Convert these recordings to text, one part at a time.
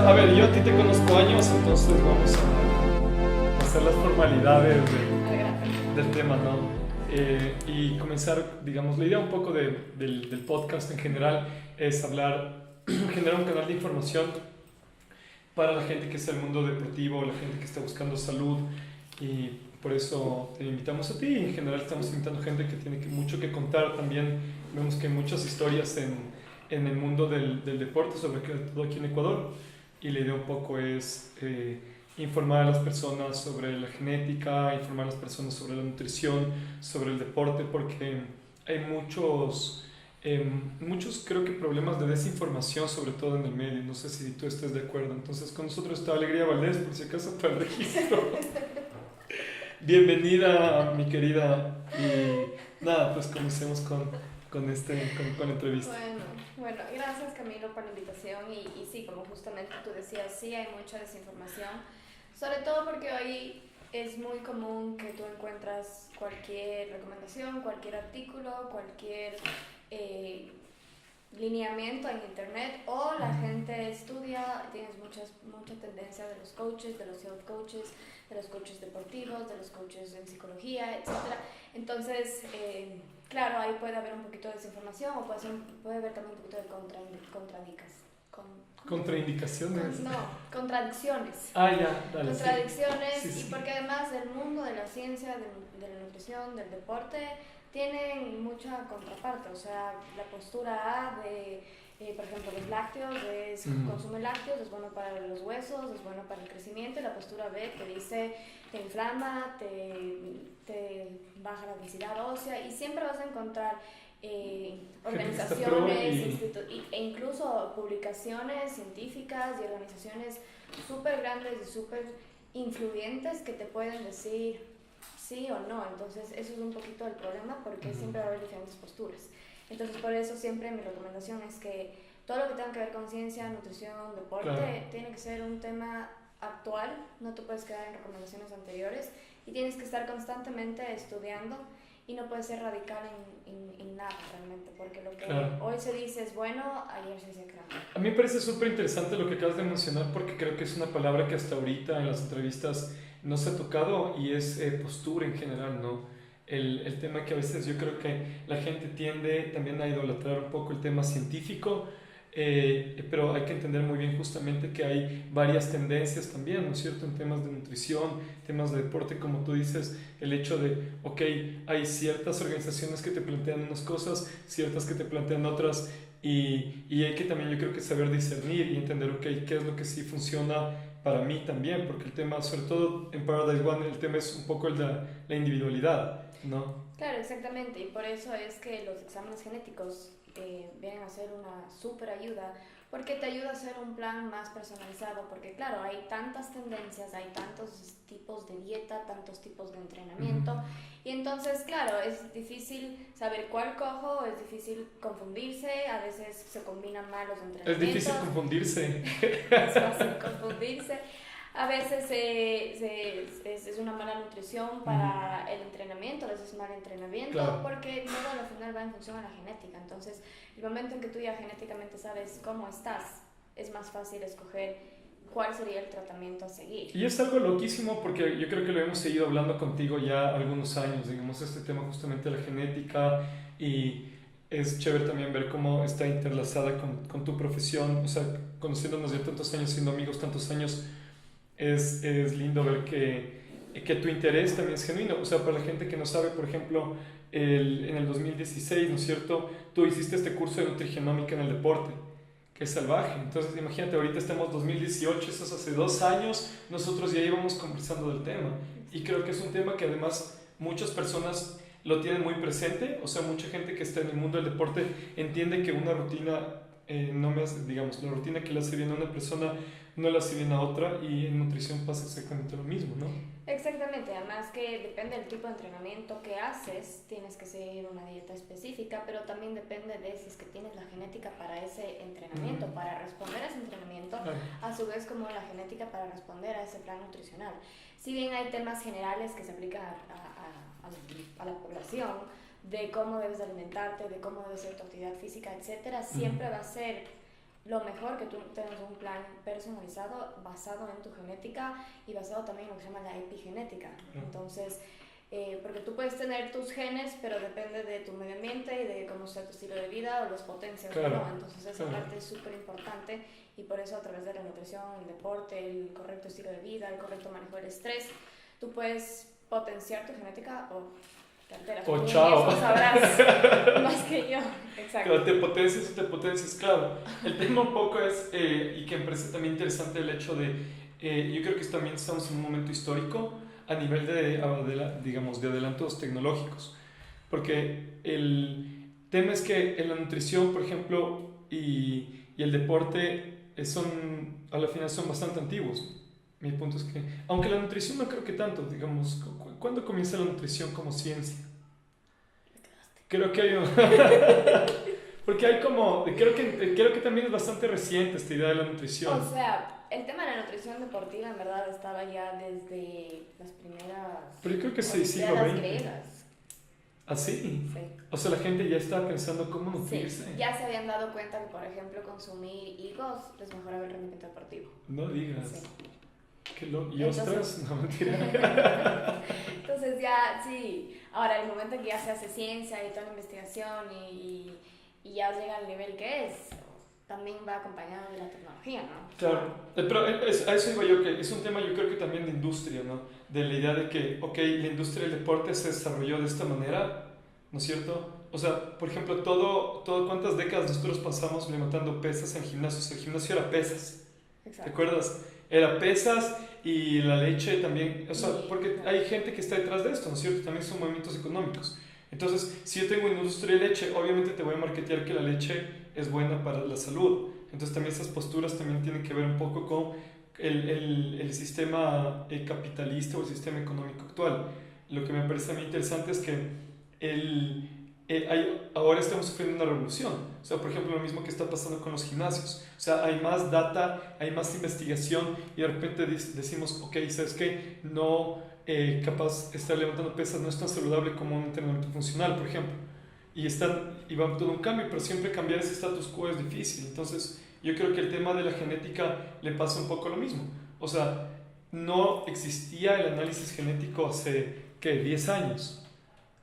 a ver, yo a ti te conozco años, entonces vamos a hacer las formalidades del tema, ¿no? Y comenzar, digamos, la idea un poco del podcast en general es hablar, generar un canal de información para la gente que está en el mundo deportivo, la gente que está buscando salud, y por eso te invitamos a ti. En general estamos invitando gente que tiene mucho que contar también. Vemos que hay muchas historias en el mundo del deporte, sobre todo aquí en Ecuador, y la idea un poco es informar a las personas sobre la genética, informar a las personas sobre la nutrición, sobre el deporte, porque hay muchos creo que problemas de desinformación, sobre todo en el medio. No sé si tú estés de acuerdo. Entonces con nosotros está Alegría Valdés, por si acaso para el registro. Bienvenida, mi querida. Y nada, pues comencemos con la entrevista. Bueno, gracias Camilo por la invitación y sí, como justamente tú decías, sí hay mucha desinformación, sobre todo porque hoy es muy común que tú encuentras cualquier recomendación, cualquier artículo, cualquier lineamiento en internet, o la gente estudia, tienes mucha tendencia de los coaches, de los health coaches, de los coaches deportivos, de los coaches en psicología, etc. Entonces, claro, ahí puede haber un poquito de desinformación o puede haber también un poquito de ¿Contraindicaciones? No, contradicciones. Ya, dale. Contradicciones, sí. Y porque además del mundo de la ciencia, de la nutrición, del deporte, tienen mucha contraparte. O sea, la postura A de, por ejemplo, los lácteos, consume lácteos, es bueno para los huesos, es bueno para el crecimiento, y la postura B que dice te inflama, te baja la densidad ósea, y siempre vas a encontrar organizaciones e incluso publicaciones científicas y organizaciones súper grandes y súper influyentes que te pueden decir sí o no. Entonces eso es un poquito el problema, porque siempre va a haber diferentes posturas. Entonces por eso siempre mi recomendación es que todo lo que tenga que ver con ciencia, nutrición, deporte, claro, tiene que ser un tema actual. No te puedes quedar en recomendaciones anteriores y tienes que estar constantemente estudiando, y no puedes ser radical en nada realmente, porque lo que hoy se dice es bueno, ayer se decía que era malo. A mí me parece súper interesante lo que acabas de mencionar, porque creo que es una palabra que hasta ahorita en las entrevistas no se ha tocado, y es postura en general, ¿no? El tema que a veces yo creo que la gente tiende también a idolatrar un poco el tema científico, pero hay que entender muy bien justamente que hay varias tendencias también, ¿no es cierto?, en temas de nutrición, temas de deporte, como tú dices, el hecho de, ok, hay ciertas organizaciones que te plantean unas cosas, ciertas que te plantean otras, y hay que también, yo creo que saber discernir y entender, ok, qué es lo que sí funciona para mí también, porque el tema, sobre todo en Paradise One, el tema es un poco el de la individualidad, ¿no? Claro, exactamente, y por eso es que los exámenes genéticos vienen a ser una súper ayuda, porque te ayuda a hacer un plan más personalizado, porque claro, hay tantas tendencias, hay tantos tipos de dieta, tantos tipos de entrenamiento, y entonces claro, es difícil saber cuál cojo, es difícil confundirse, a veces se combinan mal los entrenamientos. Es difícil confundirse. Es fácil confundirse. A veces es una mala nutrición para el entrenamiento, a veces mal entrenamiento, claro, porque todo al final va en función a la genética. Entonces, el momento en que tú ya genéticamente sabes cómo estás, es más fácil escoger cuál sería el tratamiento a seguir. Y es algo loquísimo, porque yo creo que lo hemos seguido hablando contigo ya algunos años, digamos, este tema justamente de la genética, y es chévere también ver cómo está interlazada con tu profesión. O sea, conociéndonos ya tantos años, siendo amigos tantos años, es lindo ver que tu interés también es genuino. O sea, para la gente que no sabe, por ejemplo, en el 2016, ¿no es cierto?, tú hiciste este curso de nutrigenómica en el deporte, que es salvaje. Entonces, imagínate, ahorita estamos en 2018, eso es hace 2 años, nosotros ya íbamos conversando del tema. Y creo que es un tema que además muchas personas lo tienen muy presente. O sea, mucha gente que está en el mundo del deporte entiende que una rutina, digamos, la rutina que le hace bien a una persona no le hace bien a otra, y en nutrición pasa exactamente lo mismo, ¿no? Exactamente, además que depende del tipo de entrenamiento que haces, tienes que seguir una dieta específica, pero también depende de si es que tienes la genética para ese entrenamiento, para responder a ese entrenamiento, a su vez como la genética para responder a ese plan nutricional. Si bien hay temas generales que se aplican a la población, de cómo debes alimentarte, de cómo debe ser tu actividad física, etcétera, siempre va a ser lo mejor que tú tengas un plan personalizado basado en tu genética y basado también en lo que se llama la epigenética. Entonces, porque tú puedes tener tus genes, pero depende de tu medio ambiente y de cómo sea tu estilo de vida o los potencias o no. Entonces esa parte es súper importante y por eso a través de la nutrición, el deporte, el correcto estilo de vida, el correcto manejo del estrés, tú puedes potenciar tu genética o te alteras. O chao. Eso sabrás más que yo. Exacto. Claro, te potencias, claro. El tema un poco es, y que me parece también interesante el hecho de, yo creo que también estamos en un momento histórico a nivel digamos, de adelantos tecnológicos. Porque el tema es que en la nutrición, por ejemplo, y el deporte a la final son bastante antiguos. Mi punto es que, aunque la nutrición no creo que tanto, digamos, ¿cuándo comienza la nutrición como ciencia? Creo que hay un... Porque hay como... Creo que también es bastante reciente esta idea de la nutrición. O sea, el tema de la nutrición deportiva en verdad estaba ya desde las primeras... Pero yo creo que sí, siglo Olimpiadas XX. griegas. ¿Ah, sí? Sí. O sea, la gente ya estaba pensando cómo nutrirse. Sí, ya se habían dado cuenta que, por ejemplo, consumir higos les mejoraba el rendimiento deportivo. No digas. Sí. ¿Y ostras? No, mentira. Entonces ya, sí. Ahora, el momento en que ya se hace ciencia y toda la investigación y ya llega al nivel que es, también va acompañado de la tecnología, ¿no? Claro, pero a eso iba yo, que es un tema yo creo que también de industria, ¿no? De la idea de que, ok, la industria del deporte se desarrolló de esta manera, ¿no es cierto? O sea, por ejemplo, ¿cuántas décadas nosotros pasamos levantando pesas en gimnasios? El gimnasio era pesas, Exacto. ¿te acuerdas? Era pesas y la leche también, o sea, porque hay gente que está detrás de esto, ¿no es cierto? También son movimientos económicos. Entonces, si yo tengo una industria de leche, obviamente te voy a marketear que la leche es buena para la salud. Entonces, también esas posturas también tienen que ver un poco con el sistema capitalista o el sistema económico actual. Lo que me parece a mí interesante es que ahora estamos sufriendo una revolución. O sea, por ejemplo, lo mismo que está pasando con los gimnasios. O sea, hay más data, hay más investigación y de repente decimos, ok, ¿sabes qué? No, capaz estar levantando pesas no es tan saludable como un entrenamiento funcional, por ejemplo. Y va todo un cambio, pero siempre cambiar ese status quo es difícil. Entonces, yo creo que el tema de la genética le pasa un poco lo mismo. O sea, no existía el análisis genético hace, ¿qué? 10 años.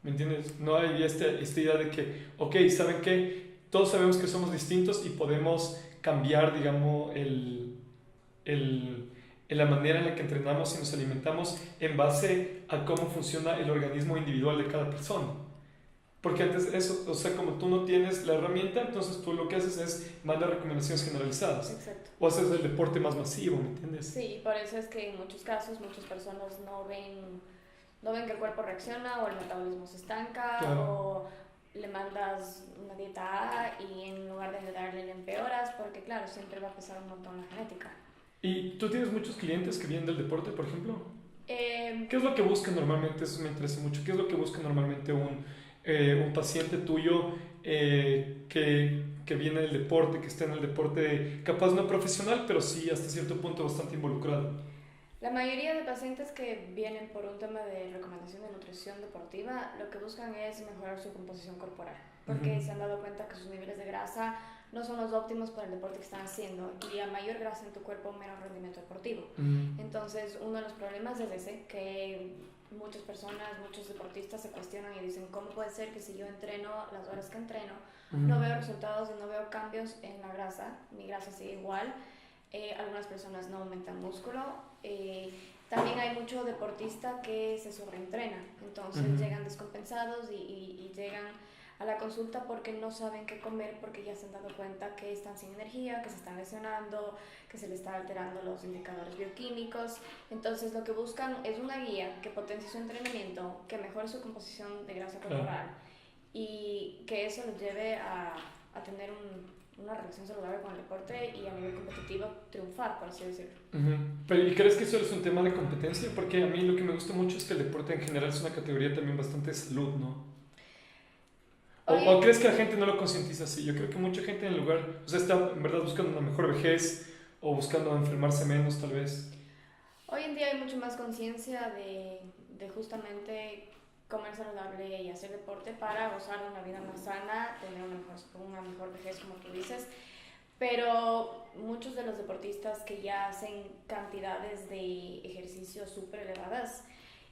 ¿Me entiendes? No hay esta idea de que, ok, ¿saben qué? Todos sabemos que somos distintos y podemos cambiar, digamos, la manera en la que entrenamos y nos alimentamos en base a cómo funciona el organismo individual de cada persona. Porque antes eso, o sea, como tú no tienes la herramienta, entonces tú lo que haces es mandar recomendaciones generalizadas. Exacto. O haces el deporte más masivo, ¿me entiendes? Sí, por eso es que en muchos casos muchas personas no ven que el cuerpo reacciona o el metabolismo se estanca, claro, o le mandas una dieta A y en lugar de ayudarle le empeoras porque claro, siempre va a pesar un montón la genética. ¿Y tú tienes muchos clientes que vienen del deporte, por ejemplo? ¿Qué es lo que busca normalmente? Eso me interesa mucho. ¿Qué es lo que busca normalmente un paciente tuyo que viene del deporte, que está en el deporte, capaz no profesional, pero sí hasta cierto punto bastante involucrado? La mayoría de pacientes que vienen por un tema de recomendación de nutrición deportiva, lo que buscan es mejorar su composición corporal, porque se han dado cuenta que sus niveles de grasa no son los óptimos para el deporte que están haciendo y a mayor grasa en tu cuerpo, menos rendimiento deportivo. Entonces, uno de los problemas es ese, que muchas personas, muchos deportistas se cuestionan y dicen, ¿cómo puede ser que si yo entreno las horas que entreno, no veo resultados y no veo cambios en la grasa? Mi grasa sigue igual. Algunas personas no aumentan músculo. También hay mucho deportista que se sobreentrena, entonces llegan descompensados y llegan a la consulta porque no saben qué comer, porque ya se han dado cuenta que están sin energía, que se están lesionando, que se les están alterando los indicadores bioquímicos. Entonces lo que buscan es una guía que potencie su entrenamiento, que mejore su composición de grasa corporal y que eso los lleve a tener una relación saludable con el deporte y a nivel competitivo triunfar, por así decirlo. ¿Y crees que eso es un tema de competencia? Porque a mí lo que me gusta mucho es que el deporte en general es una categoría también bastante de salud, ¿no? ¿O crees que la gente no lo concientiza así? Yo creo que mucha gente en el lugar, o sea, está en verdad buscando una mejor vejez o buscando enfermarse menos tal vez. Hoy en día hay mucho más conciencia de justamente comer saludable y hacer deporte para gozar de una vida más sana, tener una mejor vejez, como tú dices. Pero muchos de los deportistas que ya hacen cantidades de ejercicio súper elevadas,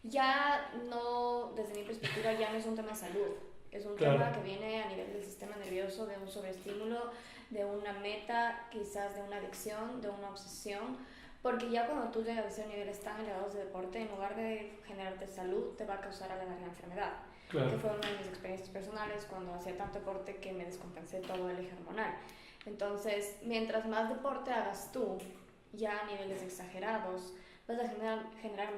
ya no, desde mi perspectiva, ya no es un tema de salud. Es un Claro. tema que viene a nivel del sistema nervioso, de un sobreestímulo, de una meta, quizás de una adicción, de una obsesión. Porque ya cuando tú llegas a esos niveles tan elevados de deporte, en lugar de generarte salud, te va a causar a la larga enfermedad. Claro. Que fue una de mis experiencias personales cuando hacía tanto deporte que me descompensé todo el eje hormonal. Entonces, mientras más deporte hagas tú, ya a niveles exagerados, vas a generar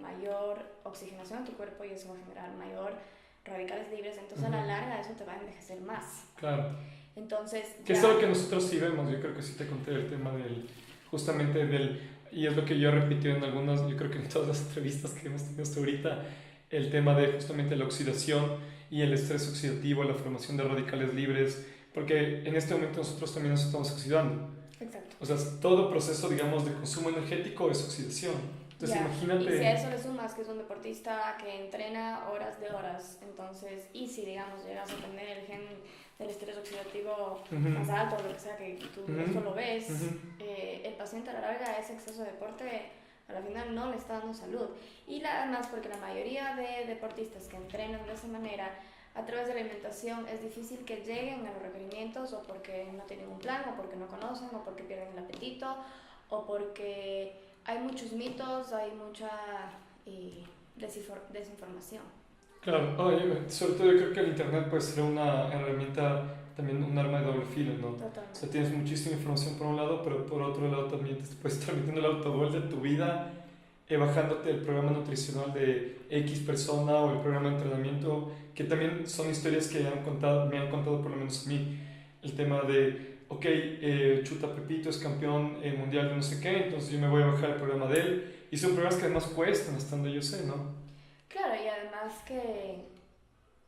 mayor oxigenación en tu cuerpo y eso va a generar mayor radicales libres. Entonces, a la larga, eso te va a envejecer más. Claro. Entonces, Que ya... es algo que nosotros sí vemos. Yo creo que sí te conté el tema justamente y es lo que yo he repetido en algunas, yo creo que en todas las entrevistas que hemos tenido hasta ahorita, el tema de justamente la oxidación y el estrés oxidativo, la formación de radicales libres, porque en este momento nosotros también nos estamos oxidando. Exacto. O sea, todo proceso, digamos, de consumo energético es oxidación. Entonces, imagínate... Y si a eso le sumas que es un deportista que entrena horas de horas, entonces, y si, digamos, llegas a tener el gen del estrés oxidativo más alto, o lo que sea, que tú eso lo ves, el paciente a la larga, ese exceso de deporte, a la final no le está dando salud. Y además, porque la mayoría de deportistas que entrenan de esa manera, a través de la alimentación, es difícil que lleguen a los requerimientos, o porque no tienen un plan, o porque no conocen, o porque pierden el apetito, o porque hay muchos mitos, hay mucha desinformación. Claro, sobre todo yo creo que el internet puede ser una herramienta, también un arma de doble filo, ¿no? Totalmente. O sea, tienes muchísima información por un lado, pero por otro lado también te puedes estar metiendo el autogol de tu vida, bajándote el programa nutricional de X persona o el programa de entrenamiento, que también son historias que me han contado por lo menos a mí. El tema de, ok, Chuta Pepito es campeón mundial de no sé qué, entonces yo me voy a bajar el programa de él. Y son programas que además cuestan, hasta donde yo sé, ¿no? Claro, y además que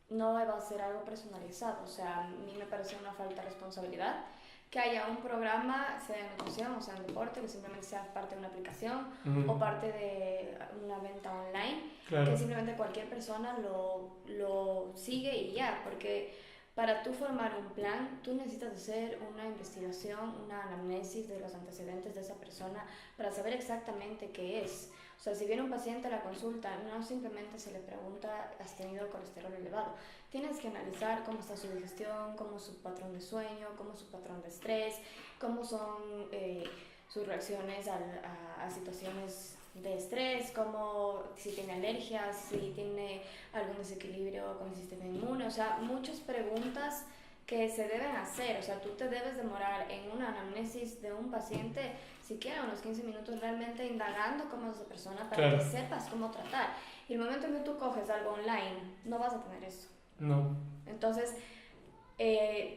no va a ser algo personalizado, o sea, a mí me parece una falta de responsabilidad que haya un programa, sea en nutrición o sea en deporte, que simplemente sea parte de una aplicación o parte de una venta online, Claro. que simplemente cualquier persona lo sigue y ya, porque para tú formar un plan, tú necesitas hacer una investigación, una anamnesis de los antecedentes de esa persona para saber exactamente qué es. O sea, si viene un paciente a la consulta, no simplemente se le pregunta, ¿has tenido colesterol elevado? Tienes que analizar cómo está su digestión, cómo es su patrón de sueño, cómo es su patrón de estrés, cómo son sus reacciones a situaciones de estrés, como si tiene alergias, si tiene algún desequilibrio con el sistema inmune, o sea, muchas preguntas que se deben hacer. O sea, tú te debes demorar en una anamnesis de un paciente siquiera unos 15 minutos realmente indagando cómo es esa persona para que sepas cómo tratar. Y el momento en que tú coges algo online, no vas a tener eso. No. Entonces,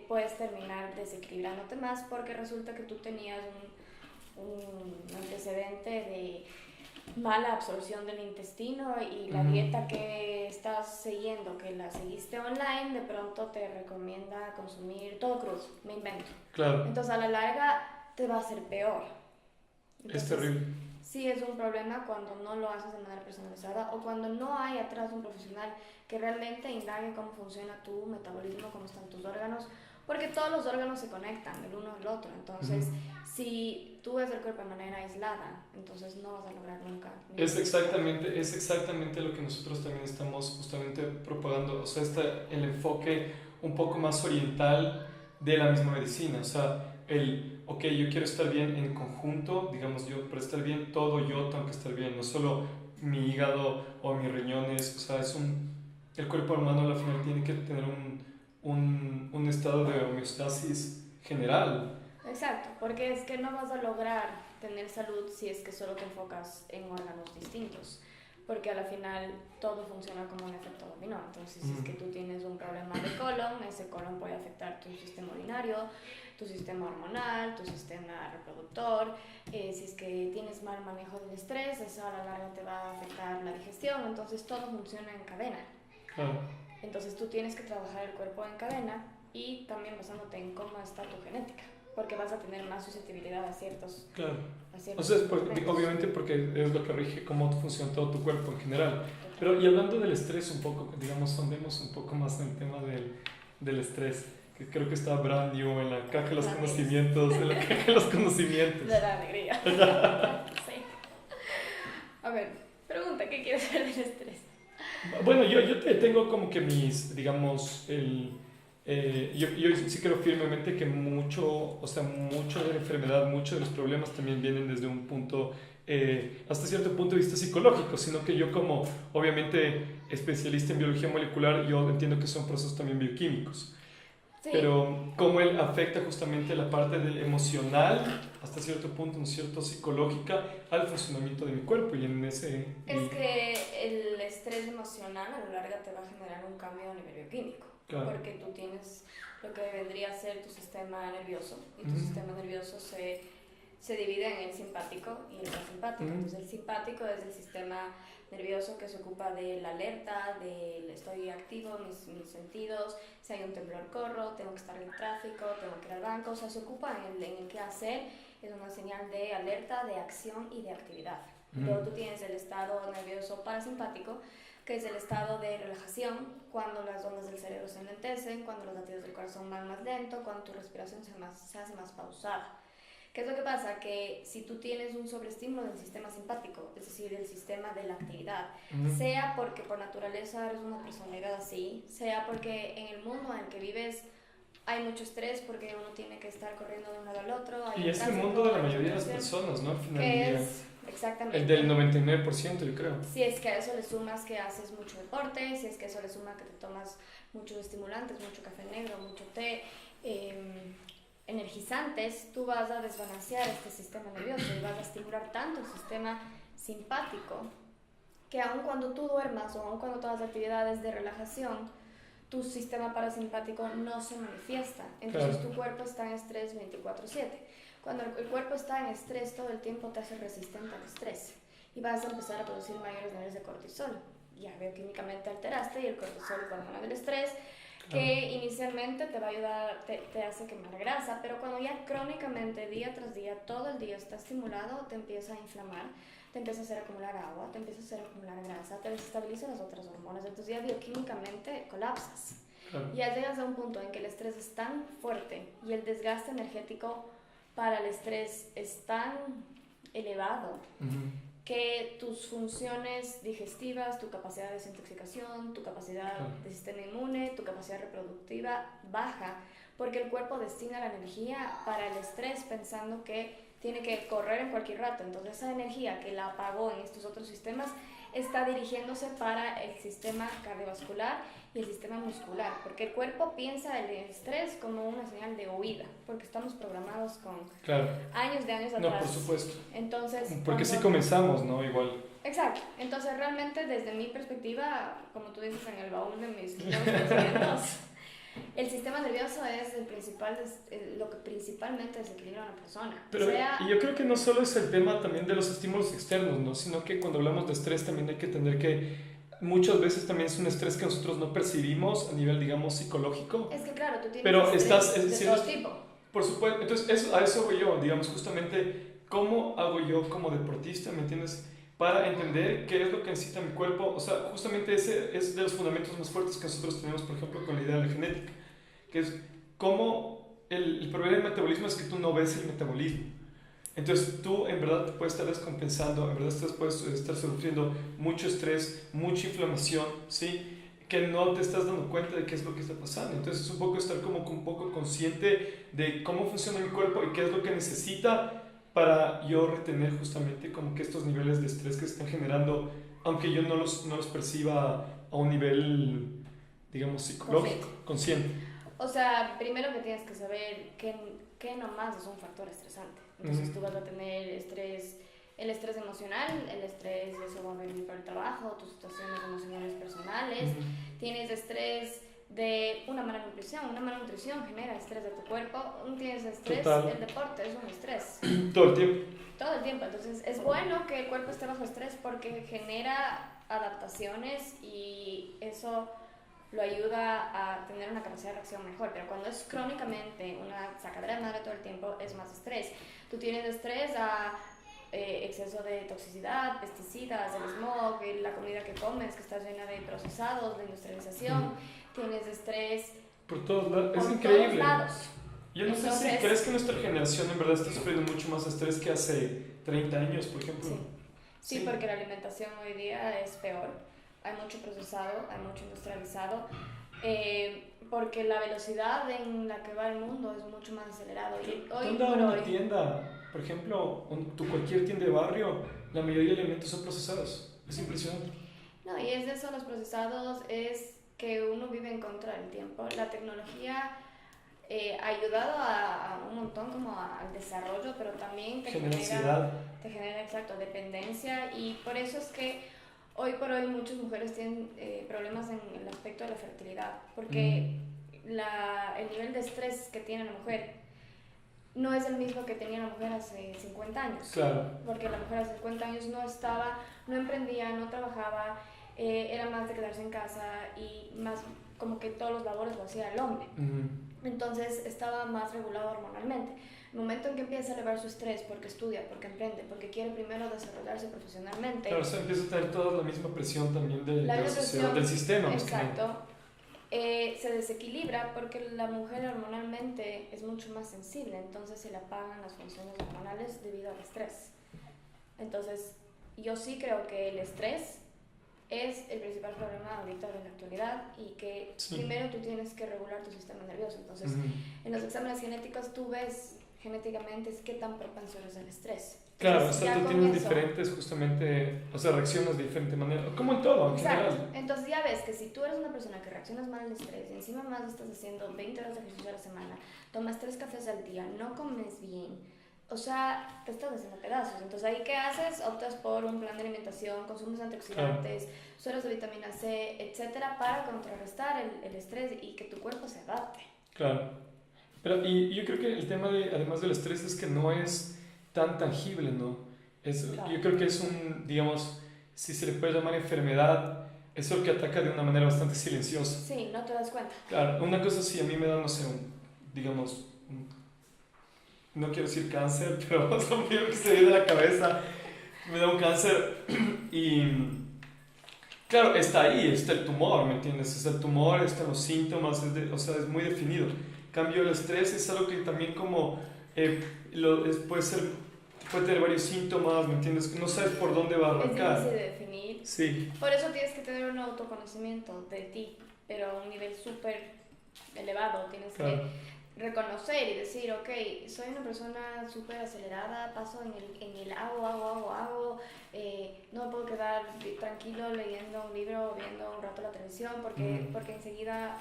puedes terminar desequilibrándote más porque resulta que tú tenías un antecedente de mala absorción del intestino y la dieta que estás siguiendo, que la seguiste online, de pronto te recomienda consumir todo crudo, me invento. Claro. Entonces a la larga te va a hacer peor. Entonces, es terrible. Sí es un problema cuando no lo haces de manera personalizada o cuando no hay atrás un profesional que realmente indague cómo funciona tu metabolismo, cómo están tus órganos, porque todos los órganos se conectan el uno al otro. Entonces, si tú ves el cuerpo de manera aislada, entonces no vas a lograr nunca. Es exactamente lo que nosotros también estamos justamente propagando. O sea, el enfoque un poco más oriental de la misma medicina. O sea, ok, yo quiero estar bien en conjunto, digamos yo, para estar bien, todo yo tengo que estar bien, no solo mi hígado o mis riñones. O sea, el cuerpo humano al final tiene que tener un estado de homeostasis general. Exacto, porque es que no vas a lograr tener salud si es que solo te enfocas en órganos distintos, porque al final todo funciona como un efecto dominó. Entonces, si es que tú tienes un problema de colon, ese colon puede afectar tu sistema urinario, tu sistema hormonal, tu sistema reproductor. Si es que tienes mal manejo del estrés, eso a la larga te va a afectar la digestión. Entonces, todo funciona en cadena. Claro. Entonces, tú tienes que trabajar el cuerpo en cadena y también basándote en cómo está tu genética, porque vas a tener más susceptibilidad a ciertos... Claro. O sea, obviamente porque es lo que rige cómo funciona todo tu cuerpo en general. Pero y hablando del estrés un poco, digamos, sondemos un poco más en el tema del estrés. que creo que está brand new en la caja de los Gracias. conocimientos, en la caja de los conocimientos. De la alegría. Sí. A ver, pregunta, ¿qué quieres saber del estrés? Bueno, yo tengo como que mis, digamos, yo sí creo firmemente que mucho, o sea, mucho de la enfermedad, muchos de los problemas también vienen desde un punto, hasta cierto punto de vista psicológico, sino que yo como, obviamente, especialista en biología molecular, yo entiendo que son procesos también bioquímicos. Sí. Pero cómo él afecta justamente la parte del emocional, hasta cierto punto, ¿no es cierto?, psicológica, al funcionamiento de mi cuerpo y en ese... Es que el estrés emocional a lo largo te va a generar un cambio a nivel bioquímico. Claro. Porque tú tienes lo que vendría a ser tu sistema nervioso. Y tu sistema nervioso se divide en el simpático y el parasimpático. Entonces el simpático es el sistema nervioso que se ocupa de la alerta, del estoy activo, mis sentidos, si hay un temblor corro, tengo que estar en el tráfico, tengo que ir al banco, o sea, se ocupa en el qué hacer, es una señal de alerta, de acción y de actividad. Luego tú tienes el estado nervioso parasimpático, que es el estado de relajación, cuando las ondas del cerebro se enlentecen, cuando los latidos del corazón van más lento, cuando tu respiración se hace más pausada. ¿Qué es lo que pasa? Que si tú tienes un sobreestímulo del sistema simpático, es decir, del sistema de la actividad, sea porque por naturaleza eres una personalidad así, sea porque en el mundo en el que vives hay mucho estrés porque uno tiene que estar corriendo de un lado al otro. Y es el mundo de la mayoría de las personas, ¿no? Al final del día. Exactamente. El del 99%, yo creo. Si es que a eso le sumas que haces mucho deporte, si es que a eso le sumas que te tomas muchos estimulantes, mucho café negro, mucho té, energizantes, tú vas a desbalancear este sistema nervioso y vas a estimular tanto el sistema simpático que aun cuando tú duermas o aun cuando todas las actividades de relajación, tu sistema parasimpático no se manifiesta. Entonces claro, tu cuerpo está en estrés 24/7. Cuando el cuerpo está en estrés todo el tiempo te hace resistente al estrés y vas a empezar a producir mayores niveles de cortisol. Ya bioquímicamente alteraste y el cortisol es la hormona del estrés que inicialmente te va a ayudar, te hace quemar grasa, pero cuando ya crónicamente, día tras día, todo el día está estimulado, te empieza a inflamar, te empieza a hacer acumular agua, te empieza a hacer acumular grasa, te desestabiliza las otras hormonas, entonces ya bioquímicamente colapsas. Ya llegas a un punto en que el estrés es tan fuerte y el desgaste energético para el estrés es tan elevado que tus funciones digestivas, tu capacidad de desintoxicación, tu capacidad de sistema inmune, tu capacidad reproductiva baja, porque el cuerpo destina la energía para el estrés pensando que tiene que correr en cualquier rato. Entonces esa energía que la apagó en estos otros sistemas está dirigiéndose para el sistema cardiovascular y el sistema muscular, porque el cuerpo piensa el estrés como una señal de huida, porque estamos programados con años atrás. No, por supuesto. Entonces, porque sí comenzamos, ¿no? Igual. Exacto. Entonces, realmente, desde mi perspectiva, como tú dices en el baúl de mis conocimientos, el sistema nervioso es lo que principalmente desequilibra a una persona. Pero y yo creo que no solo es el tema también de los estímulos externos, ¿no? Sino que cuando hablamos de estrés también hay que entender que muchas veces también es un estrés que nosotros no percibimos a nivel, digamos, psicológico. Es que claro, tú tienes pero estrés de todo tipo. Por supuesto. Entonces, a eso voy yo, digamos, justamente, ¿cómo hago yo como deportista, me entiendes? Para entender qué es lo que necesita mi cuerpo. O sea, justamente ese es de los fundamentos más fuertes que nosotros tenemos, por ejemplo, con la idea de la genética, que es cómo el problema del metabolismo es que tú no ves el metabolismo. Entonces tú en verdad te puedes estar descompensando, en verdad puedes estar sufriendo mucho estrés, mucha inflamación, ¿sí? Que no te estás dando cuenta de qué es lo que está pasando. Entonces es un poco estar como un poco consciente de cómo funciona mi cuerpo y qué es lo que necesita para yo retener justamente como que estos niveles de estrés que se están generando, aunque yo no los perciba a un nivel, digamos, psicológico, consciente. O sea, primero que tienes que saber que nomás es un factor estresante. Entonces tú vas a tener el estrés emocional, el estrés de eso va a venir por el trabajo, tus situaciones emocionales personales. Tienes estrés de una mala nutrición. Una mala nutrición genera estrés de tu cuerpo. Tienes estrés, el deporte es un estrés. Todo el tiempo. Todo el tiempo. Entonces es bueno que el cuerpo esté bajo estrés porque genera adaptaciones y eso lo ayuda a tener una capacidad de reacción mejor, pero cuando es crónicamente una sacadera de madre todo el tiempo es más estrés. Tú tienes estrés a exceso de toxicidad, pesticidas, el smog, la comida que comes que está llena de procesados, de industrialización. Tienes estrés Por todos lados. Es por increíble. todos lados. Yo no sé si crees que nuestra generación en verdad está sufriendo mucho más estrés que hace 30 años, por ejemplo. Sí, porque la alimentación hoy día es peor. Hay mucho procesado, hay mucho industrializado. Porque la velocidad en la que va el mundo es mucho más acelerado. Y hoy ¿Dónde por una hoy, tienda? Por ejemplo, cualquier tienda de barrio, la mayoría de alimentos son procesados. Es impresionante. no, y es de eso, los procesados es que uno vive en contra del tiempo. La tecnología ha ayudado a un montón como al desarrollo, pero también Genera ansiedad. te genera exacto, dependencia, y por eso es que hoy por hoy muchas mujeres tienen problemas en el aspecto de la fertilidad, porque el nivel de estrés que tiene la mujer no es el mismo que tenía la mujer hace 50 años. Claro. Porque la mujer hace 50 años no emprendía, no trabajaba, era más de quedarse en casa y más como que todos los labores lo hacía el hombre. Entonces estaba más regulado hormonalmente. El momento en que empieza a elevar su estrés porque estudia, porque emprende, porque quiere primero desarrollarse profesionalmente. Claro, o sea, empieza a tener toda la misma presión también de la misma sociedad, del sistema. Exacto. Se desequilibra porque la mujer hormonalmente es mucho más sensible, entonces se le apagan las funciones hormonales debido al estrés. Entonces, yo sí creo que el estrés es el principal problema ahorita en la actualidad, y que primero tú tienes que regular tu sistema nervioso. Entonces, en los exámenes genéticos tú ves genéticamente qué tan propenso eres al estrés. Claro, o sea, tú tienes diferentes, justamente, o sea, reaccionas de diferente manera, como en todo, en general. Entonces ya ves que si tú eres una persona que reaccionas mal al estrés y encima más estás haciendo 20 horas de ejercicio a la semana, tomas 3 cafés al día, no comes bien, o sea, te estás haciendo pedazos. Entonces ahí, ¿qué haces? Optas por un plan de alimentación, consumes antioxidantes, sueros de vitamina C, etcétera, para contrarrestar el estrés y que tu cuerpo se adapte. Claro. Pero, y yo creo que el tema de, además del estrés, es que no es tan tangible, ¿no? Yo creo que es digamos, si se le puede llamar enfermedad, es lo que ataca de una manera bastante silenciosa. Sí, no te das cuenta. Claro, una cosa sí, a mí me da, no sé, digamos, no quiero decir cáncer, pero es lo primero que se viene a la cabeza, me da un cáncer y, claro, está ahí, está el tumor, ¿me entiendes? Está el tumor, están los síntomas, o sea, es muy definido. En cambio, el estrés es algo que también como puede tener varios síntomas, ¿me entiendes? No sabes por dónde va a arrancar. Es difícil de definir. Sí. Por eso tienes que tener un autoconocimiento de ti, pero a un nivel súper elevado. Tienes que reconocer y decir, ok, soy una persona súper acelerada, paso en el hago, no me puedo quedar tranquilo leyendo un libro o viendo un rato la televisión porque enseguida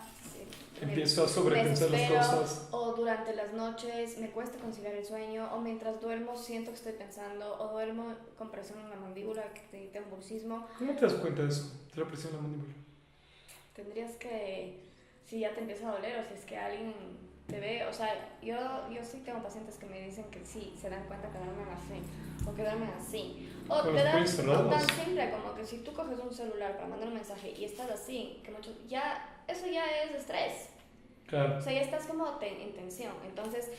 empiezo a sobrepensar las cosas. O durante las noches me cuesta conciliar el sueño, o mientras duermo siento que estoy pensando, o duermo con presión en la mandíbula, que tengo un bruxismo. ¿Cómo te das cuenta de eso? ¿De la presión en la mandíbula? Tendrías que, si ya te empieza a doler o si es que alguien te ve, o sea, yo sí tengo pacientes que me dicen que sí, se dan cuenta que duermen así, o que duermen así. O te dan tan simple como que si tú coges un celular para mandar un mensaje y estás así, que eso ya es estrés. Claro. O sea, ya estás como en tensión. Entonces,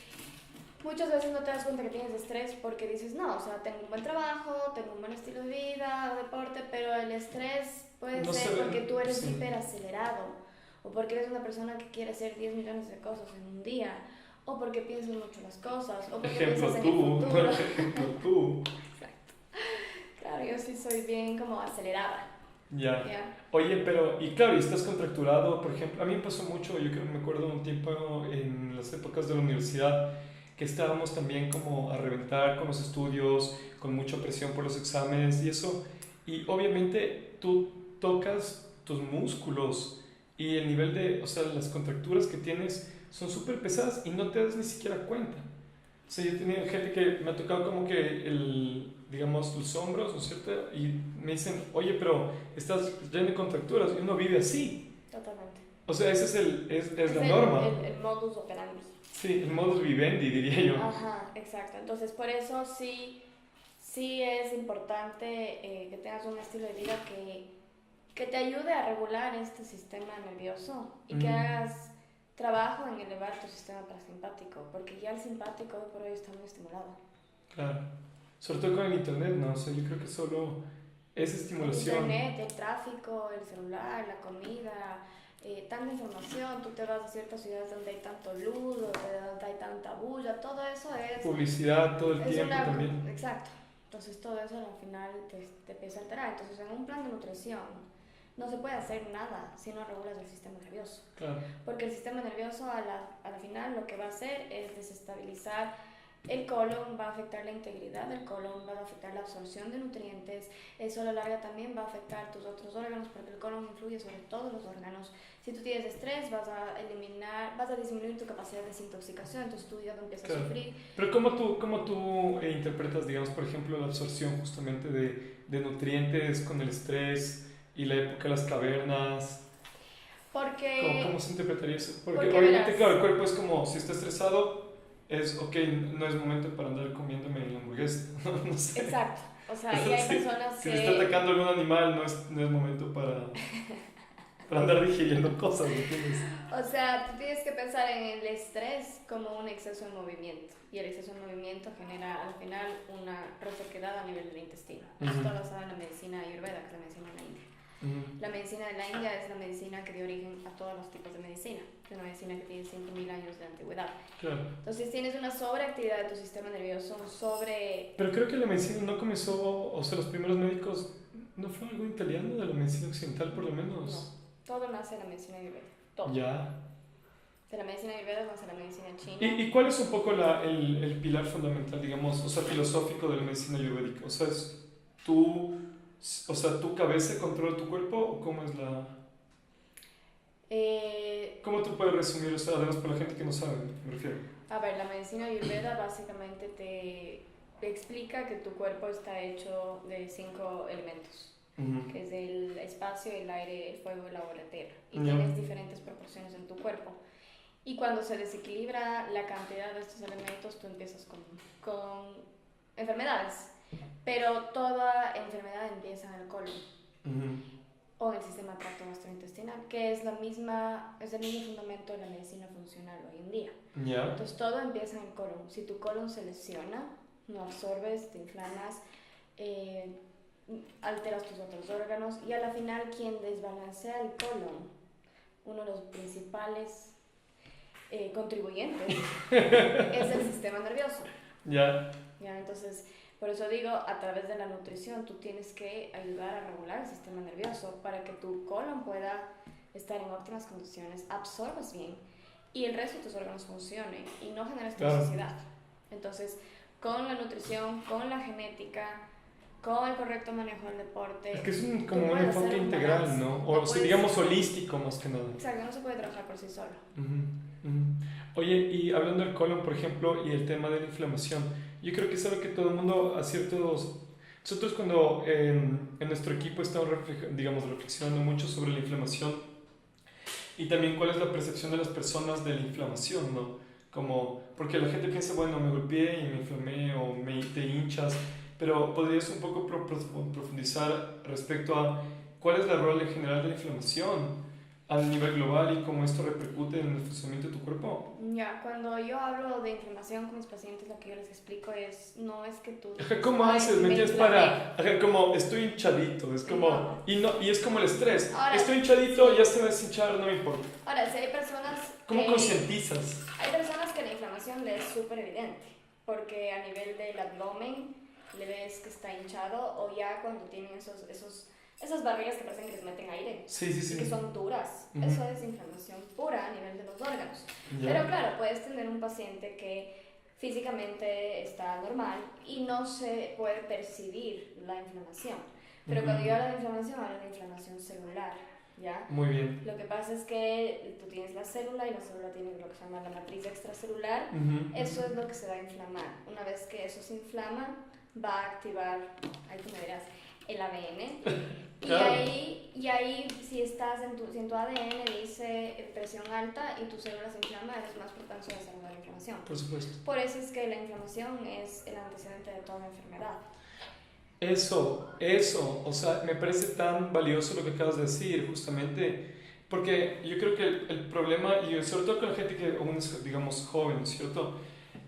muchas veces no te das cuenta que tienes estrés porque dices, no, o sea, tengo un buen trabajo, tengo un buen estilo de vida, deporte, pero el estrés puede ser porque tú eres hiperacelerado, o porque eres una persona que quiere hacer 10 millones de cosas en un día, o porque piensas mucho las cosas, o porque piensas en el futuro. Ejemplo tú. Exacto. Claro, yo sí soy bien como acelerada. Ya. Oye, pero, y claro, y estás contracturado, por ejemplo, a mí me pasó mucho, yo creo que me acuerdo un tiempo en las épocas de la universidad, que estábamos también como a reventar con los estudios, con mucha presión por los exámenes y eso, y obviamente tú tocas tus músculos y el nivel de, o sea, las contracturas que tienes son súper pesadas y no te das ni siquiera cuenta. O sea, yo he tenido gente que me ha tocado como que digamos, los hombros, ¿no es cierto? Y me dicen, oye, pero estás lleno de contracturas, y uno vive así. Totalmente. O sea, ese es la norma. El modus operandi. Sí, el modus vivendi, diría yo. Ajá, exacto. Entonces, por eso sí es importante que tengas un estilo de vida que te ayude a regular este sistema nervioso y que hagas trabajo en elevar tu sistema parasimpático, porque ya el simpático hoy por hoy está muy estimulado. Claro. Sobre todo con el internet, ¿no? O sea, yo creo que solo esa estimulación. El internet, el tráfico, el celular, la comida, tanta información, tú te vas a ciertas ciudades donde hay tanto luz, donde hay tanta bulla, todo eso es... Publicidad todo el es tiempo una, también. exacto. Entonces todo eso al final te empieza a alterar. Entonces en un plan de nutrición no se puede hacer nada si no regulas el sistema nervioso. Claro. Porque el sistema nervioso a la final lo que va a hacer es desestabilizar el colon, va a afectar la integridad del colon, va a afectar la absorción de nutrientes. Eso a la larga también va a afectar tus otros órganos, porque el colon influye sobre todos los órganos. Si tú tienes estrés, vas a disminuir tu capacidad de desintoxicación, entonces tu hígado empieza a sufrir. Pero cómo tú interpretas, digamos, por ejemplo, la absorción justamente de nutrientes con el estrés y la época de las cavernas? Porque... ¿Cómo se interpretaría eso? Porque porque obviamente, verás, claro, el cuerpo es como, si está estresado, es, ok, no es momento para andar comiéndome la hamburguesa, no sé. exacto. O sea, y hay personas Si que... se está atacando algún animal, no es momento para andar digiriendo cosas, ¿entiendes? O sea, tú tienes que pensar en el estrés como un exceso de movimiento. Y el exceso de movimiento genera al final una resequedad a nivel del intestino. Esto está basado en la medicina ayurveda, que es la medicina de la India. La medicina de la India es la medicina que dio origen a todos los tipos de medicina. Es una medicina que tiene 5.000 años de antigüedad. Claro. Entonces tienes una sobreactividad de tu sistema nervioso, Pero creo que la medicina no comenzó, o sea, los primeros médicos, ¿no fue algo italiano de la medicina occidental por lo menos? No, todo nace de la medicina ayurveda, todo. Ya. De la medicina ayurveda nace la medicina china. ¿Y cuál es un poco el pilar fundamental, digamos, o sea, filosófico de la medicina ayurvédica? O sea, ¿es tu cabeza controla tu cuerpo o cómo es la...? ¿Cómo tú puedes resumir, o sea, además para la gente que no sabe, me refiero? A ver, la medicina ayurveda básicamente te explica que tu cuerpo está hecho de 5 elementos, que es el espacio, el aire, el fuego, el agua y la tierra. Y tienes diferentes proporciones en tu cuerpo. Y cuando se desequilibra la cantidad de estos elementos, tú empiezas con enfermedades. Pero toda enfermedad empieza en el colon o en el sistema tracto gastrointestinal, que es el mismo fundamento de la medicina funcional hoy en día. Entonces todo empieza en el colon. Si tu colon se lesiona, no absorbes, te inflamas, alteras tus otros órganos y a la final quien desbalancea el colon, uno de los principales contribuyentes, es el sistema nervioso. Ya. Entonces, por eso digo, a través de la nutrición tú tienes que ayudar a regular el sistema nervioso para que tu colon pueda estar en óptimas condiciones, absorbas bien y el resto de tus órganos funcione y no generes toxicidad. Entonces, con la nutrición, con la genética, con el correcto manejo del deporte... Es que es como un enfoque integral, ¿no? O si digamos holístico más que nada. Exacto, no se puede trabajar por sí solo. Oye, y hablando del colon, por ejemplo, y el tema de la inflamación, yo creo que es algo que todo el mundo, nosotros cuando en nuestro equipo estamos reflexionando mucho sobre la inflamación y también cuál es la percepción de las personas de la inflamación, ¿no? Como, porque la gente piensa, bueno, me golpeé y me inflamé o te hinchas, pero podrías un poco profundizar respecto a cuál es el rol en general de la inflamación a nivel global y cómo esto repercute en el funcionamiento de tu cuerpo. Cuando yo hablo de inflamación con mis pacientes, lo que yo les explico no es que tú... ¿Cómo haces? ¿Me entiendes? Como estoy hinchadito, es como... No. Y es como el estrés. Ahora, estoy hinchadito, ya se va a deshinchar, no me importa. Ahora, si hay personas... ¿Cómo concientizas? Hay personas que la inflamación le es súper evidente, porque a nivel del abdomen le ves que está hinchado o ya cuando tienen esas barrigas que parecen que les meten aire, y que son duras. Eso es inflamación pura a nivel de los órganos. Pero claro, puedes tener un paciente que físicamente está normal y no se puede percibir la inflamación. Pero cuando yo hablo de inflamación, hablo de inflamación celular, ¿ya? Muy bien. Lo que pasa es que tú tienes la célula y la célula tiene lo que se llama la matriz extracelular. Eso es lo que se va a inflamar. Una vez que eso se inflama, va a activar, ahí tú me dirás, el ADN. Claro. Y ahí si estás si en tu ADN dice presión alta y tu célula se inflama, eres más propenso a desarrollar inflamación. Por supuesto. Por eso es que la inflamación es el antecedente de toda enfermedad. Eso, o sea, me parece tan valioso lo que acabas de decir, justamente, porque yo creo que el problema, y sobre todo con la gente que aún es, digamos, joven, ¿no es cierto?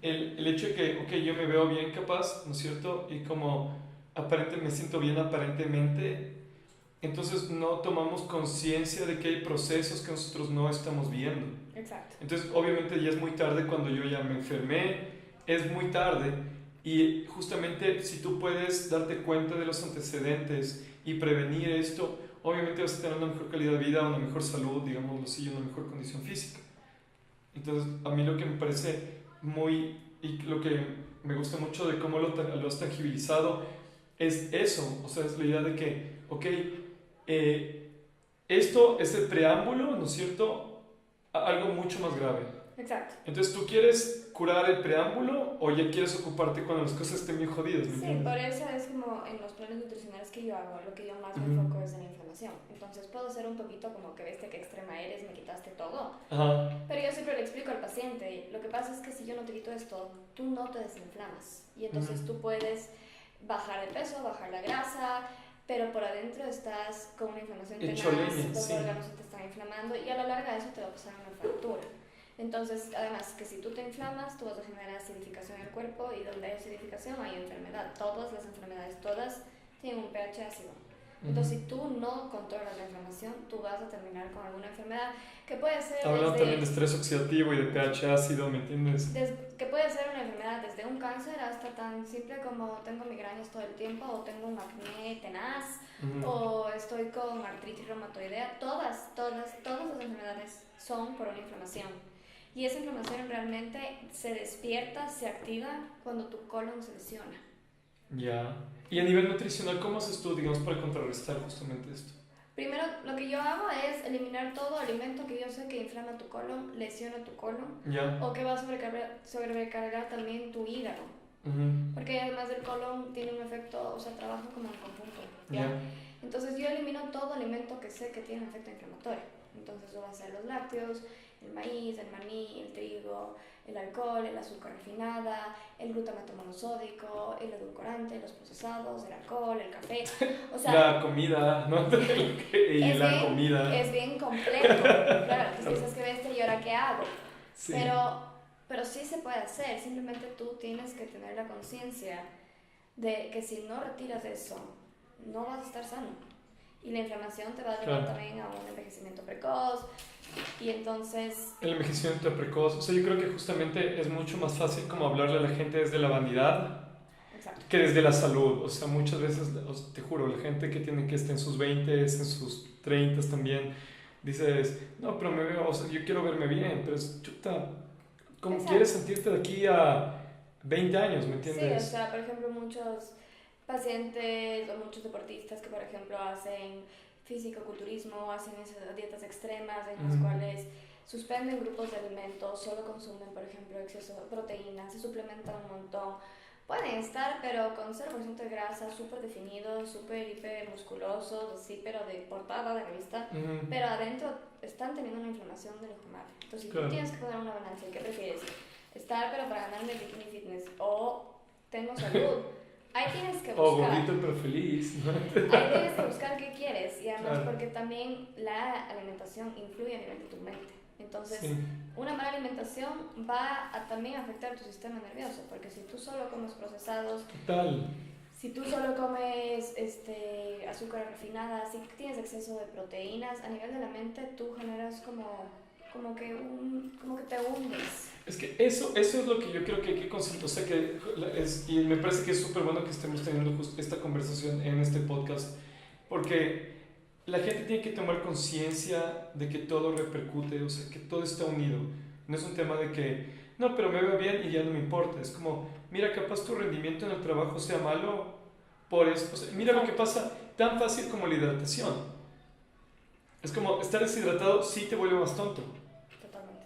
El hecho de que, ok, yo me veo bien capaz, ¿no es cierto? Y como me siento bien aparentemente, entonces no tomamos conciencia de que hay procesos que nosotros no estamos viendo. Exacto. Entonces, obviamente ya es muy tarde cuando yo ya me enfermé, es muy tarde. Y justamente si tú puedes darte cuenta de los antecedentes y prevenir esto, obviamente vas a tener una mejor calidad de vida, una mejor salud, digámoslo así, una mejor condición física. Entonces, a mí lo que me parece muy, y lo que me gusta mucho de cómo lo has tangibilizado, es eso, o sea, es la idea de que, ok, esto es el preámbulo, ¿no es cierto?, a algo mucho más grave. Exacto. Entonces, ¿tú quieres curar el preámbulo o ya quieres ocuparte cuando las cosas estén bien jodidas? ¿Me Sí, entiendes? por eso es como en los planes nutricionales que yo hago, lo que yo más me enfoco es en la inflamación. Entonces puedo ser un poquito como que viste que extrema eres, me quitaste todo. Ajá. Pero yo siempre le explico al paciente, lo que pasa es que si yo no te quito esto, tú no te desinflamas. Y entonces tú puedes bajar de peso, bajar la grasa, pero por adentro estás con una inflamación tenaz, los órganos se te están inflamando y a la larga eso te va a pasar una fractura. Entonces, además, que si tú te inflamas, tú vas a generar acidificación en el cuerpo y donde hay acidificación hay enfermedad. Todas las enfermedades, todas tienen un pH ácido. Entonces, si tú no controlas la inflamación, tú vas a terminar con alguna enfermedad que puede ser... Hablando también de estrés oxidativo y de pH ácido, ¿me entiendes? Que puede ser una enfermedad desde un cáncer hasta tan simple como tengo migrañas todo el tiempo, o tengo un acné tenaz, o estoy con artritis reumatoidea. Todas las enfermedades son por una inflamación. Y esa inflamación realmente se despierta, se activa cuando tu colon se lesiona. Ya. Y a nivel nutricional, ¿cómo haces tú, digamos, para contrarrestar justamente esto? Primero, lo que yo hago es eliminar todo alimento que yo sé que inflama tu colon, lesiona tu colon, o que va a sobrecargar también tu hígado. Porque además del colon tiene un efecto, o sea, trabaja como en conjunto. ¿Ya? Entonces yo elimino todo alimento que sé que tiene un efecto inflamatorio. Entonces eso va a ser los lácteos, el maíz, el maní, el trigo, el alcohol, el azúcar refinada, el glutamato monosódico, el edulcorante, los procesados, el alcohol, el café. O sea, la comida, ¿no? Y la comida. Es bien complejo. Claro, tú dices que bestia y ahora qué hago. Sí. Pero sí se puede hacer. Simplemente tú tienes que tener la conciencia de que si no retiras eso, no vas a estar sano. Y la inflamación te va a llevar también a un envejecimiento precoz. Y entonces... El envejecimiento precoz. O sea, yo creo que justamente es mucho más fácil como hablarle a la gente desde la vanidad. Exacto. Que desde la salud. O sea, muchas veces, te juro, la gente que tiene que estar en sus 20, en sus 30 también, dices, no, pero me veo, o sea, yo quiero verme bien, pero es chuta, ¿cómo quieres sentirte de aquí a 20 años, me entiendes? Sí, o sea, por ejemplo, muchos pacientes o muchos deportistas que, por ejemplo, hacen físico-culturismo, hacen esas dietas extremas en las cuales suspenden grupos de alimentos, solo consumen, por ejemplo, exceso de proteínas, se suplementan un montón. Pueden estar, pero con 0% de grasa, súper definidos, súper hipermusculosos, así, pero de portada de revista, pero adentro están teniendo una inflamación de hijo madre. Entonces, si tú tienes que poner una balanza, ¿qué prefieres? Estar, pero para ganarme el bikini fitness, o tengo salud. Ahí tienes que buscar. O gordito pero feliz. Ahí tienes que buscar qué quieres. Y además porque también la alimentación influye a nivel de tu mente. Entonces, una mala alimentación va a también afectar tu sistema nervioso. Porque si tú solo comes procesados... Total. Si tú solo comes azúcar refinada, si tienes exceso de proteínas, a nivel de la mente tú generas como que te hundes. Es que eso es lo que yo creo que hay que considerar, o sea, y me parece que es súper bueno que estemos teniendo esta conversación en este podcast, porque la gente tiene que tomar conciencia de que todo repercute, o sea, que todo está unido. No es un tema de que, no, pero me veo bien y ya no me importa. Es como, mira, capaz tu rendimiento en el trabajo sea malo por eso. O sea, mira lo que pasa, tan fácil como la hidratación. Es como, estar deshidratado sí te vuelve más tonto.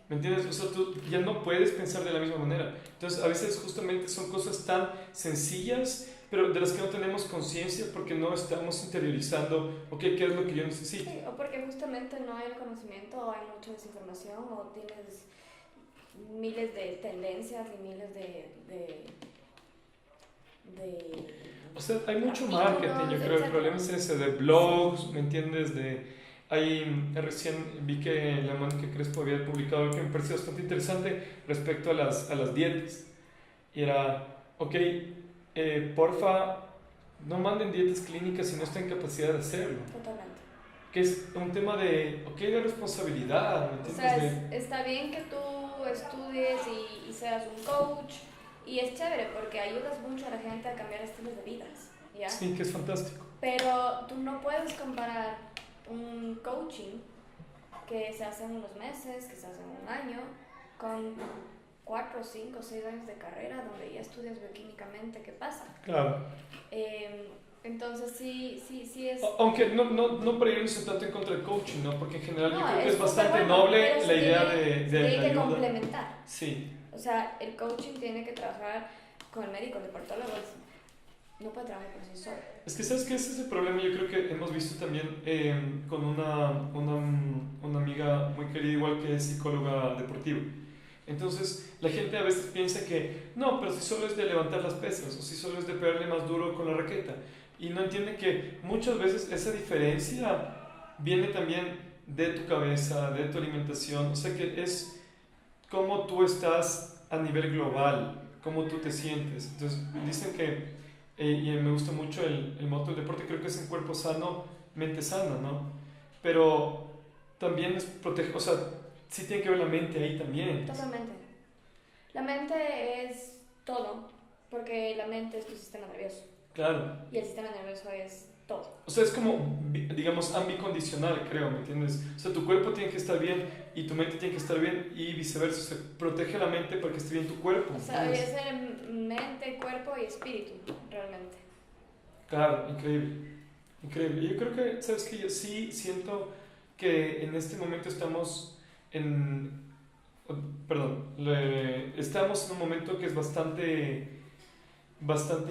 ¿Me entiendes? O sea, tú ya no puedes pensar de la misma manera. Entonces, a veces justamente son cosas tan sencillas, pero de las que no tenemos conciencia porque no estamos interiorizando, ok, ¿qué es lo que yo necesito? Sí, o porque justamente no hay el conocimiento, o hay mucha desinformación, o tienes miles de tendencias y miles de o sea, hay mucho marketing, yo creo. El problema es ese, de blogs, ¿me entiendes? Ahí recién vi que la Mónica Crespo había publicado algo que me pareció bastante interesante respecto a las dietas. Y era, ok, porfa, no manden dietas clínicas si no están en capacidad de hacerlo. Totalmente. Que es un tema de, ok, de responsabilidad, ¿me O entiendes? sea, está bien que tú estudies y seas un coach, y es chévere porque ayudas mucho a la gente a cambiar estilos de vidas, ¿ya? Sí, que es fantástico. Pero tú no puedes comparar un coaching que se hace en unos meses, que se hace en un año, con 4, 5, 6 años de carrera donde ya estudias bioquímicamente qué pasa. Claro. Entonces sí es... Aunque no para irnos tanto en contra del coaching, ¿no? Porque en general yo creo que es bastante bueno, noble pero la sí idea tiene, de tiene la que ayuda. complementar. Sí. O sea, el coaching tiene que trabajar con el médico, el deportólogo, no puede trabajar por sí solo. Es que sabes que ese es el problema, yo creo que hemos visto también con una amiga muy querida igual que es psicóloga deportiva. Entonces la gente a veces piensa que no, pero si solo es de levantar las pesas o si solo es de pegarle más duro con la raqueta y no entiende que muchas veces esa diferencia viene también de tu cabeza, de tu alimentación, o sea que es cómo tú estás a nivel global, cómo tú te sientes. Entonces dicen que y me gusta mucho el moto del deporte, creo que es un cuerpo sano, mente sana, ¿no? Pero también es proteger, o sea, sí tiene que ver la mente ahí también. Totalmente. La mente es todo, porque la mente es tu sistema nervioso. Claro. Y el sistema nervioso es todo. O sea, es como, digamos, ambicondicional, creo, ¿me entiendes? O sea, tu cuerpo tiene que estar bien y tu mente tiene que estar bien y viceversa. O sea, protege la mente para que esté bien tu cuerpo. O sea, debe ser mente, cuerpo y espíritu, realmente. Claro, increíble. Increíble. Y yo creo que, ¿sabes qué? Yo sí siento que en este momento estamos estamos en un momento que es bastante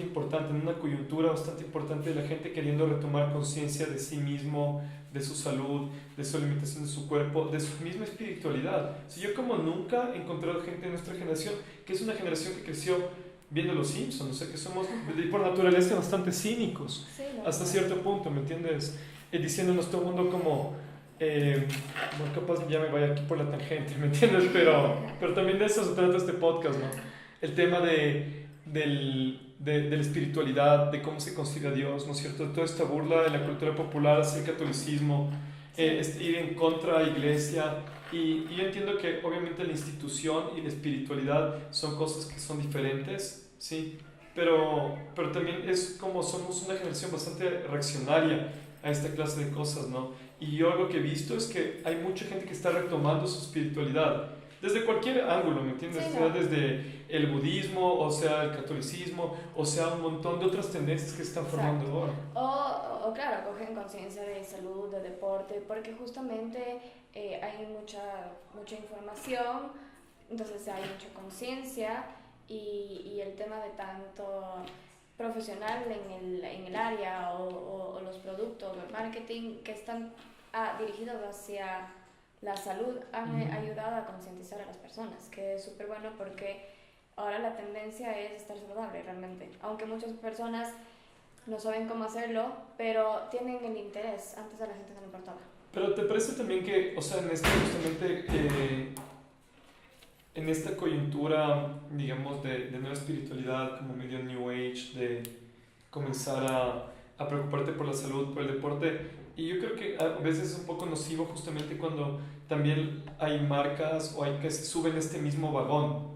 importante, en una coyuntura bastante importante de la gente queriendo retomar conciencia de sí mismo, de su salud, de su alimentación, de su cuerpo, de su misma espiritualidad. Si yo como nunca he encontrado gente de nuestra generación, que es una generación que creció viendo Los Simpsons, o sea que somos por naturaleza bastante cínicos, Sí, no, hasta cierto punto, ¿me entiendes? Diciéndonos todo el mundo como, bueno, capaz ya me vaya aquí por la tangente, ¿me entiendes? Pero también de eso se trata este podcast, ¿no? El tema de la espiritualidad, de cómo se considera Dios, ¿no es cierto? Toda esta burla de la cultura popular hacia el catolicismo, ir en contra de la iglesia. Y yo entiendo que obviamente la institución y la espiritualidad son cosas que son diferentes, ¿sí? Pero también es como somos una generación bastante reaccionaria a esta clase de cosas, ¿no? Y yo lo que he visto es que hay mucha gente que está retomando su espiritualidad desde cualquier ángulo, ¿me entiendes? Sí, sea desde el budismo, o sea el catolicismo, o sea un montón de otras tendencias que se están formando ahora. O claro, cogen conciencia de salud, de deporte, porque justamente hay mucha información, entonces hay mucha conciencia y el tema de tanto profesional en el área o los productos o el marketing que están dirigidos hacia la salud han ayudado a concientizar a las personas, que es súper bueno porque ahora la tendencia es estar saludable realmente, aunque muchas personas no saben cómo hacerlo, pero tienen el interés, antes a la gente no le importaba. Pero ¿te parece también que, o sea, justamente, en esta coyuntura, digamos, de nueva espiritualidad, como medio New Age, de comenzar a preocuparte por la salud, por el deporte, y yo creo que a veces es un poco nocivo justamente cuando también hay marcas o hay que se suben a este mismo vagón?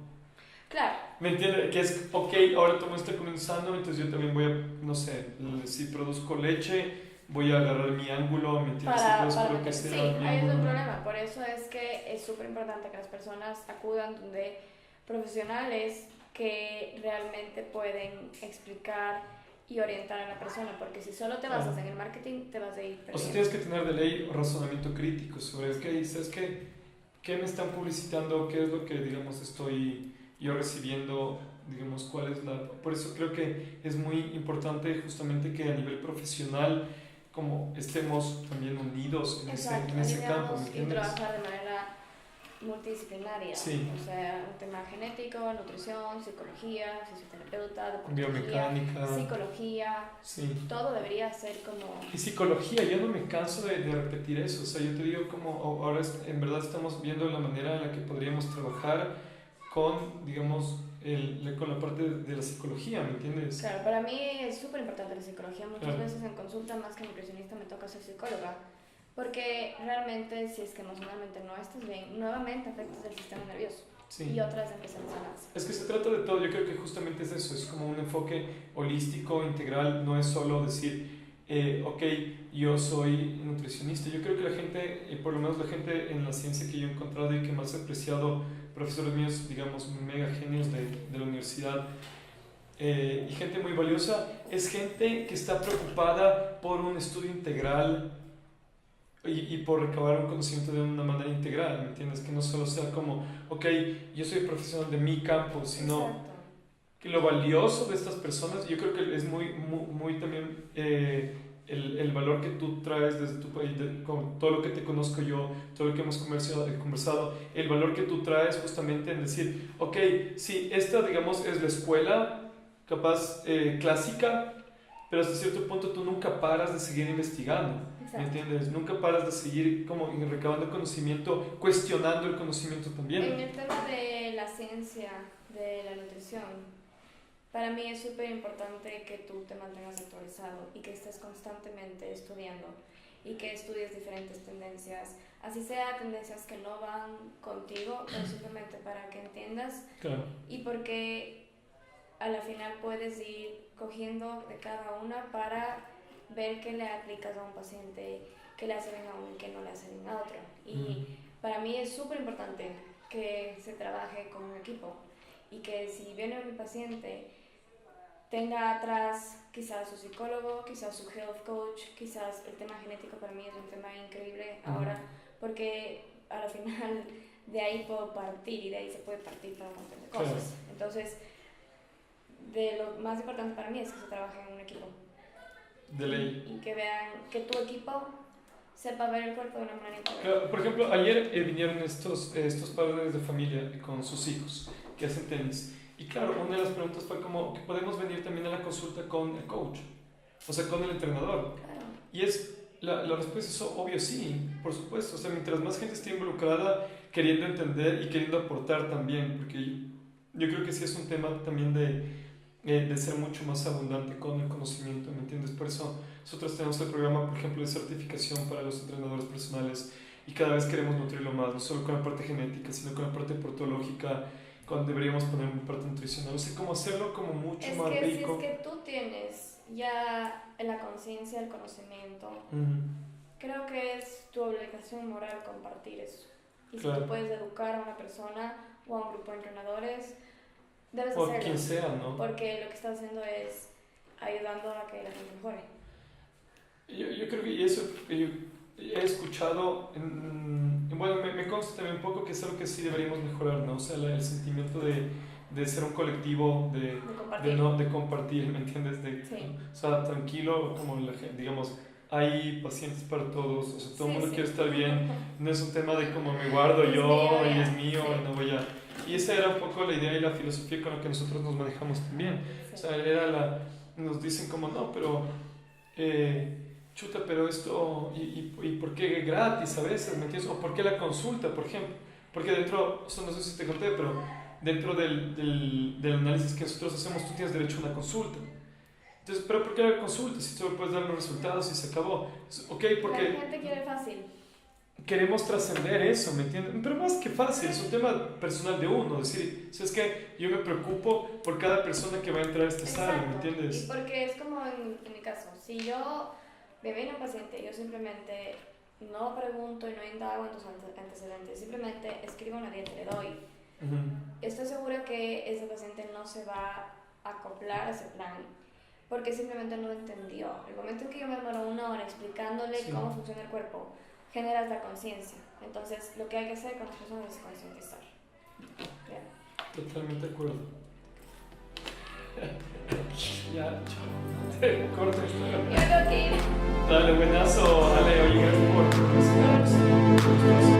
Claro. ¿Me entiendes? Que es, ok, ahora tomo este comiendo sano, entonces yo también voy a, no sé, si produzco leche, voy a agarrar mi ángulo, ¿me entiendes? Para lo que sea, sí, ahí es un problema. Por eso es que es súper importante que las personas acudan donde profesionales que realmente pueden explicar y orientar a la persona, porque si solo te basas en el marketing, te vas a ir perdiendo. O sea, tienes que tener de ley un razonamiento crítico sobre, ¿sabes qué me están publicitando? ¿Qué es lo que, digamos, estoy yo recibiendo? Digamos, cuál es la... Por eso creo que es muy importante justamente que a nivel profesional como estemos también unidos en ese campo, ¿me entiendes? Y trabajar de manera multidisciplinaria, sí. O sea, un tema genético, nutrición, psicología, fisioterapeuta, biomecánica, psicología, sí. Todo debería ser como... Y psicología, yo no me canso de repetir eso, o sea, yo te digo como ahora en verdad estamos viendo la manera en la que podríamos trabajar con, digamos, con la parte de la psicología, ¿me entiendes? Claro, para mí es súper importante la psicología. Muchas Claro. veces en consulta, más que nutricionista, me toca ser psicóloga. Porque realmente, si es que emocionalmente no estás bien, nuevamente afectas el sistema nervioso. Sí. Y otras empiezan a sanarse. Es que se trata de todo, yo creo que justamente es eso, es como un enfoque holístico, integral, no es solo decir, ok, yo soy nutricionista. Yo creo que la gente, por lo menos la gente en la ciencia que yo he encontrado y que más he apreciado, profesores míos, digamos, mega genios de la universidad, y gente muy valiosa, es gente que está preocupada por un estudio integral y por recabar un conocimiento de una manera integral, ¿me entiendes? Que no solo sea como, ok, yo soy profesional de mi campo, sino Exacto. que lo valioso de estas personas, yo creo que es muy también el valor que tú traes desde tu país, con todo lo que te conozco yo, todo lo que hemos conversado, el valor que tú traes justamente en decir, ok, sí, esta digamos es la escuela capaz clásica, pero hasta cierto punto tú nunca paras de seguir investigando. ¿Me entiendes? Nunca paras de seguir como recabando conocimiento, cuestionando el conocimiento también. En el tema de la ciencia, de la nutrición, para mí es súper importante que tú te mantengas actualizado y que estés constantemente estudiando y que estudies diferentes tendencias, así sea tendencias que no van contigo, pero simplemente para que entiendas. Claro. Y porque a la final puedes ir cogiendo de cada una para ver qué le aplicas a un paciente, qué le hace bien a uno y qué no le hace bien a otro. Y para mí es súper importante que se trabaje con un equipo y que si viene un paciente tenga atrás quizás su psicólogo, quizás su health coach, quizás el tema genético para mí es un tema increíble ahora, porque a la final de ahí puedo partir y de ahí se puede partir para un montón de cosas. Claro. Entonces, de lo más importante para mí es que se trabaje en un equipo. De ley. Y que vean que tu equipo sepa ver el cuerpo de una manera integral. Claro, por ejemplo, ayer vinieron estos padres de familia con sus hijos que hacen tenis. Y claro, una de las preguntas fue como que podemos venir también a la consulta con el coach, o sea, con el entrenador. Claro. Y la respuesta es obvio, sí, por supuesto. O sea, mientras más gente esté involucrada, queriendo entender y queriendo aportar también, porque yo creo que sí es un tema también de ser mucho más abundante con el conocimiento, ¿me entiendes? Por eso nosotros tenemos el programa, por ejemplo, de certificación para los entrenadores personales y cada vez queremos nutrirlo más, no solo con la parte genética, sino con la parte portológica, cuando deberíamos poner una parte nutricional, o sea, cómo hacerlo como mucho más rico. Si es que tú tienes ya la conciencia, el conocimiento, creo que es tu obligación moral compartir eso. Y Claro. si tú puedes educar a una persona o a un grupo de entrenadores, debes O hacerlo. quien sea, ¿no? Porque lo que estás haciendo es ayudando a que la gente mejore. Yo creo que eso yo he escuchado, bueno, me consta también un poco que es algo que sí deberíamos mejorar, ¿no? O sea, el sentimiento de ser un colectivo, De compartir. de compartir, ¿me entiendes? Sí. O sea, tranquilo, como la gente, digamos, hay pacientes para todos, o sea, todo el mundo quiere estar bien, no es un tema de como me guardo Es yo mío, y ya. es mío Sí. y no voy a... Y esa era un poco la idea y la filosofía con la que nosotros nos manejamos también. Sí. O sea, nos dicen como, no, pero... chuta, pero esto, ¿y por qué gratis a veces? ¿Me entiendes? O ¿por qué la consulta, por ejemplo? Porque dentro, o sea, no sé si te conté, pero dentro del análisis que nosotros hacemos, tú tienes derecho a una consulta. Entonces, ¿pero por qué la consulta? Si solo puedes dar los resultados y se acabó. Ok, porque La gente quiere fácil. queremos trascender eso, ¿me entiendes? Pero más que fácil, es un tema personal de uno. Decir, ¿sabes qué? Yo me preocupo por cada persona que va a entrar a esta sala, ¿me entiendes? Y porque es como en mi caso, si yo me viene un paciente, yo simplemente no pregunto y no indago en tus antecedentes, simplemente escribo una dieta y le doy. Estoy segura que ese paciente no se va a acoplar a ese plan porque simplemente no lo entendió. El momento en que yo me demoro 1 hora explicándole cómo funciona el cuerpo, generas la conciencia. Entonces, lo que hay que hacer con las personas es concientizar. Bien. Totalmente de acuerdo. Ya, chao. Te corto esto. Yo tengo que ir. Dale, buenazo. Ale, oye, gracias por presentarnos.